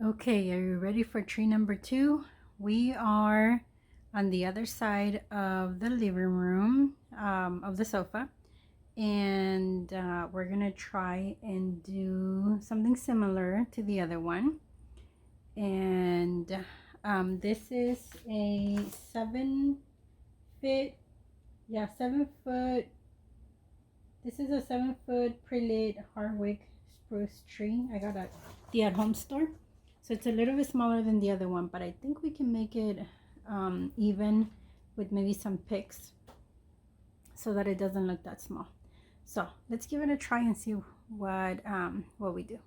Okay, are you ready for tree number 2? We are on the other side of the living room, of the sofa, and we're gonna try and do something similar to the other one. And this is a 7 foot, yeah, 7 foot. This is a 7 foot pre-lit hardwick spruce tree. I got at the at-home store. So it's a little bit smaller than the other one, but I think we can make it even with maybe some picks so that it doesn't look that small. So let's give it a try and see what we do.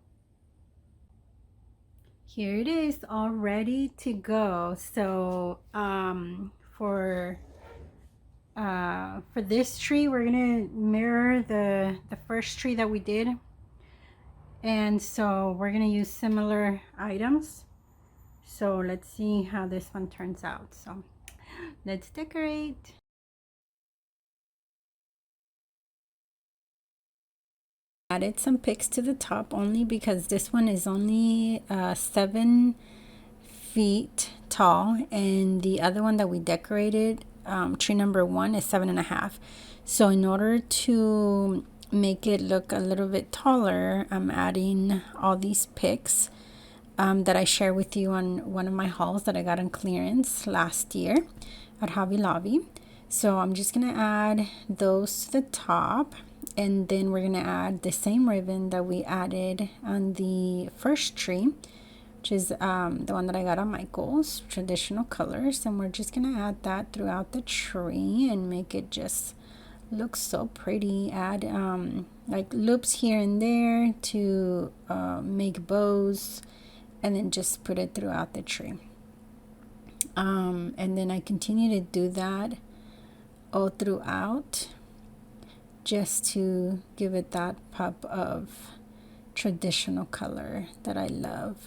Here it is, all ready to go. So for this tree, we're gonna mirror the first tree that we did, and so we're gonna use similar items. So let's see how this one turns out. So let's decorate. Added some picks to the top only because this one is only 7 feet tall, and the other one that we decorated, tree number 1, is 7.5. So in order to make it look a little bit taller, I'm adding all these picks that I share with you on one of my hauls that I got on clearance last year at Hobby Lobby. So I'm just gonna add those to the top, and then we're gonna add the same ribbon that we added on the first tree, which is the one that I got on Michael's, traditional colors, and we're just gonna add that throughout the tree and make it just look so pretty. Add like loops here and there to make bows, and then just put it throughout the tree. And then I continue to do that all throughout, just to give it that pop of traditional color that I love.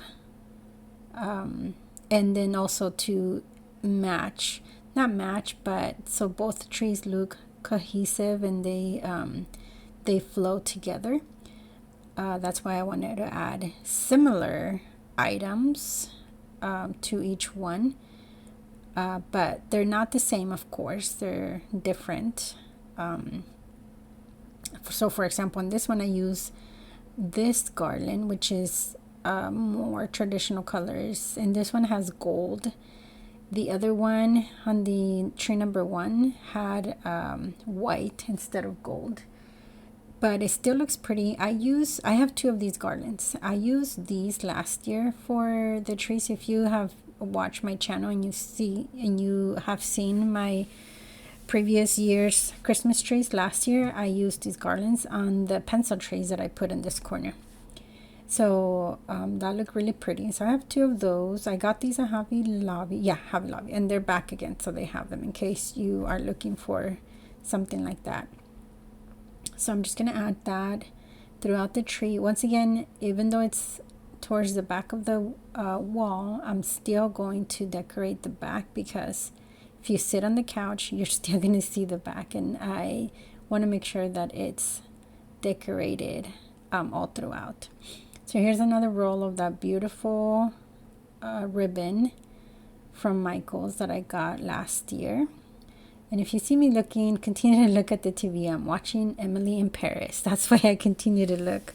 And then also to match, not match, but so both trees look cohesive and they flow together. That's why I wanted to add similar items to each one, but they're not the same, of course, they're different. So for example, in this one I use this garland, which is more traditional colors, and this one has gold. The other one on the tree number 1 had white instead of gold, but it still looks pretty. I have 2 of these garlands. I used these last year for the trees. If you have watched my channel and you have seen my previous year's Christmas trees, last year I used these garlands on the pencil trees that I put in this corner. So that looked really pretty. So I have 2 of those. I got these at Hobby Lobby. Yeah, Hobby Lobby. And they're back again, so they have them in case you are looking for something like that. So I'm just going to add that throughout the tree. Once again, even though it's towards the back of the wall, I'm still going to decorate the back, because if you sit on the couch, you're still going to see the back. And I want to make sure that it's decorated all throughout. So here's another roll of that beautiful ribbon from Michael's that I got last year. And if you see me looking, continue to look at the TV. I'm watching Emily in Paris. That's why I continue to look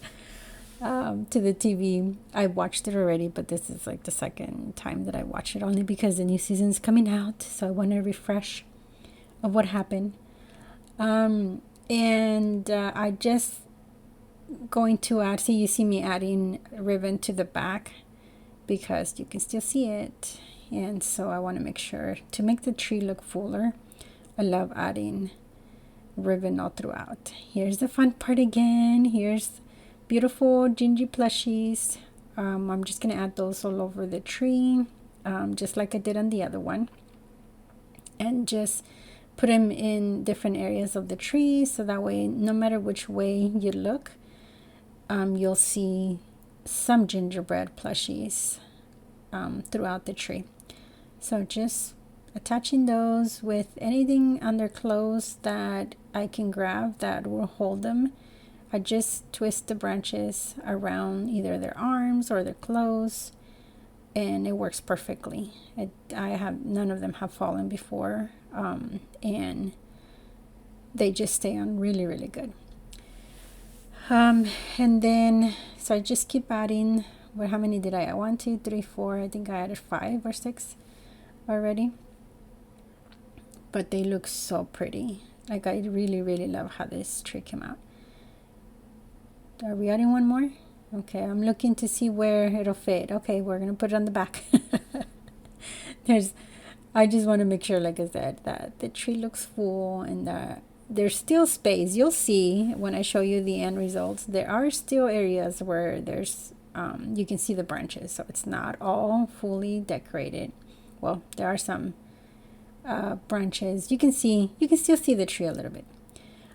to the TV. I watched it already, but this is like the second time that I watch it, only because the new season's coming out. So I want to refresh of what happened. I just going to add, see, you see me adding ribbon to the back because you can still see it, and so I want to make sure to make the tree look fuller. I love adding ribbon all throughout. Here's the fun part again. Here's beautiful gingy plushies. I'm just gonna add those all over the tree, just like I did on the other one, and just put them in different areas of the tree, so that way no matter which way you look, you'll see some gingerbread plushies throughout the tree. So just attaching those with anything on their clothes that I can grab that will hold them. I just twist the branches around either their arms or their clothes, and it works perfectly. I have none of them have fallen before, and they just stay on really, really good. And then, so I just keep adding. Well, how many did I add? 1, 2, 3, 4. I think I added 5 or 6 already. But they look so pretty. Like, I really, really love how this tree came out. Are we adding one more? Okay, I'm looking to see where it'll fit. Okay, we're gonna put it on the back. I just want to make sure, like I said, that the tree looks full and that there's still space. You'll see when I show you the end results, there are still areas where there's you can see the branches, so it's not all fully decorated. Well, there are some branches. You can still see the tree a little bit.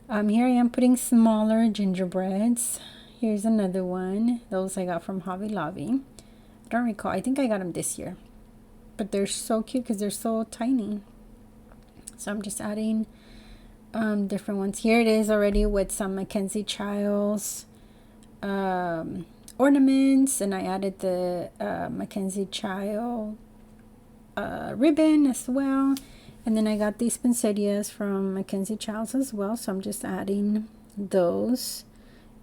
Here I am putting smaller gingerbreads. Here's another one. Those I got from Hobby Lobby. I don't recall. I think I got them this year. But they're so cute because they're so tiny. So I'm just adding different ones. Here it is already with some Mackenzie Childs ornaments. And I added the Mackenzie Child ribbon as well. And then I got these poinsettias from Mackenzie Childs as well. So I'm just adding those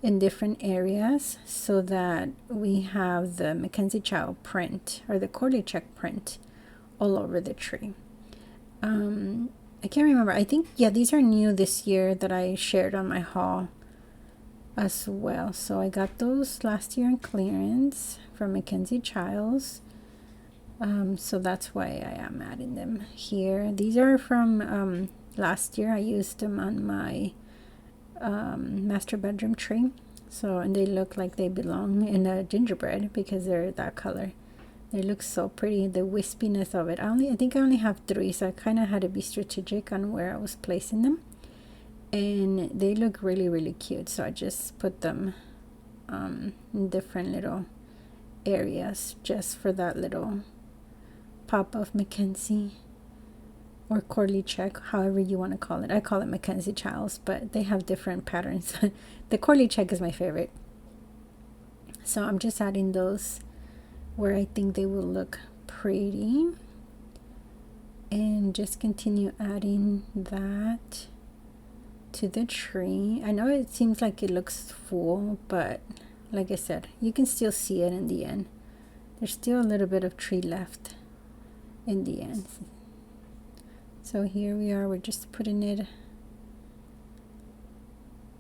in different areas so that we have the Mackenzie Child print or the Corley check print all over the tree. I can't remember. I think, yeah, these are new this year that I shared on my haul as well. So I got those last year in clearance from Mackenzie Childs. So that's why I am adding them here. These are from last year. I used them on my master bedroom tree. So, and they look like they belong in a gingerbread because they're that color. They look so pretty. The wispiness of it. I think I only have 3, so I kind of had to be strategic on where I was placing them. And they look really, really cute. So I just put them in different little areas just for that little pop of Mackenzie or Corley check, however you want to call it. I call it Mackenzie Childs, but they have different patterns. The Corley check is my favorite. So I'm just adding those where I think they will look pretty. And just continue adding that to the tree. I know it seems like it looks full, but like I said, you can still see it in the end. There's still a little bit of tree left in the end. So here we are, we're just putting it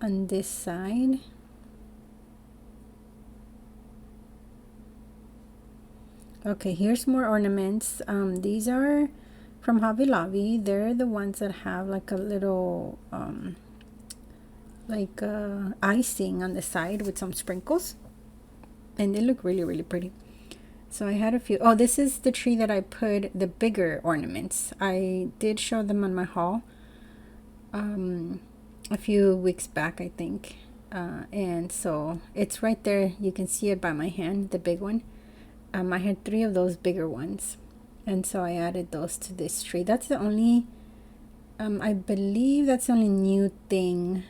on this side. Okay, here's more ornaments. These are from Hobby Lobby. They're the ones that have like a little icing on the side with some sprinkles, and they look really, really pretty. So I had a few. Oh, this is the tree that I put the bigger ornaments. I did show them on my haul a few weeks back, I think. And so it's right there. You can see it by my hand, the big one. I had 3 of those bigger ones. And so I added those to this tree. That's the only, I believe that's the only new thing.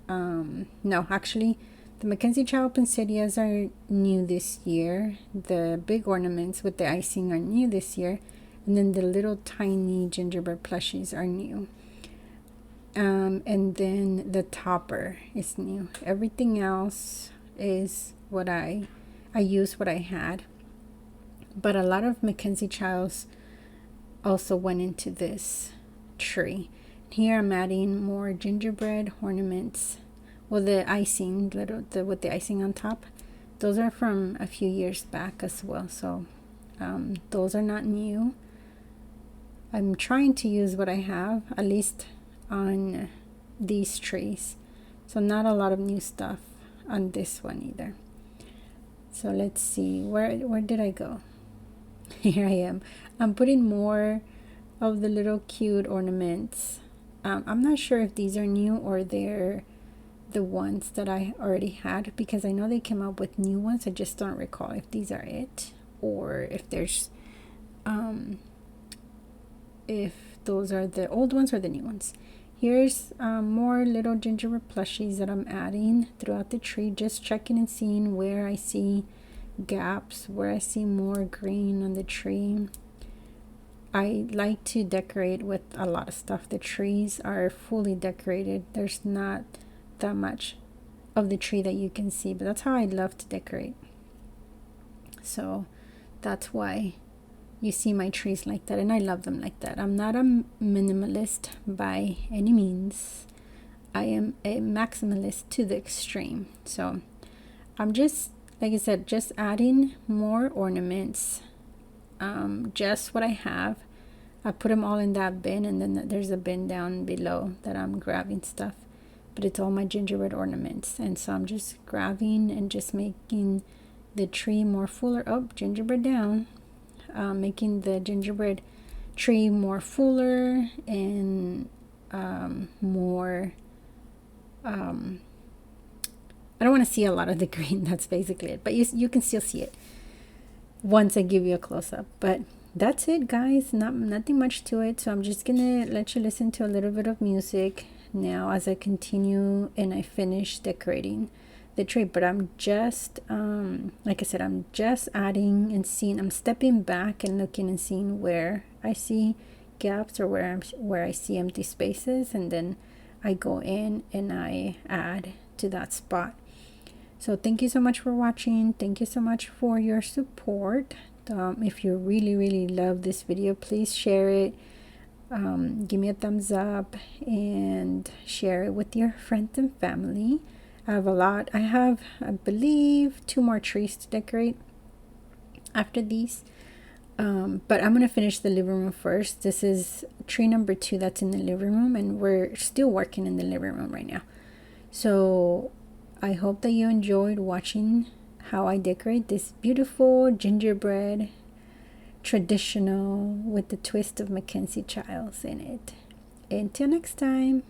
No, actually, the Mackenzie Child poinsettias are new this year. The big ornaments with the icing are new this year. And then the little tiny gingerbread plushies are new. And then the topper is new. Everything else is what I used what I had. But a lot of Mackenzie Childs also went into this tree. Here I'm adding more gingerbread ornaments. Well, the icing, with the icing on top, those are from a few years back as well. So those are not new. I'm trying to use what I have, at least on these trees. So not a lot of new stuff on this one either. So let's see, where did I go? Here I am. I'm putting more of the little cute ornaments. I'm not sure if these are new or they're the ones that I already had, because I know they came up with new ones. I just don't recall if these are it or if there's if those are the old ones or the new ones. Here's more little gingerbread plushies that I'm adding throughout the tree, just checking and seeing where I see gaps where I see more green on the tree. I like to decorate with a lot of stuff. The trees are fully decorated. There's not that much of the tree that you can see, but that's how I love to decorate. So that's why you see my trees like that, and I love them like that. I'm not a minimalist by any means. I am a maximalist to the extreme. So I'm just, like I said, just adding more ornaments. Just what I have. I put them all in that bin, and then there's a bin down below that I'm grabbing stuff, but it's all my gingerbread ornaments. And so I'm just grabbing and just making the tree more fuller. Oh, gingerbread down. Making the gingerbread tree more fuller and more I don't want to see a lot of the green. That's basically it, but you can still see it once I give you a close-up. But that's it, guys. Nothing much to it. So I'm just gonna let you listen to a little bit of music now as I continue and I finish decorating the tree. But I'm just like I said, I'm just adding and seeing. I'm stepping back and looking and seeing where I see gaps or where I see empty spaces, and then I go in and I add to that spot. So thank you so much for watching. Thank you so much for your support. If you really love this video, please share it. Give me a thumbs up and share it with your friends and family. I have, I believe, 2 more trees to decorate after these. But I'm gonna finish the living room first. This is tree number 2 that's in the living room, and we're still working in the living room right now. So I hope that you enjoyed watching how I decorate this beautiful gingerbread traditional with the twist of Mackenzie Childs in it. Until next time.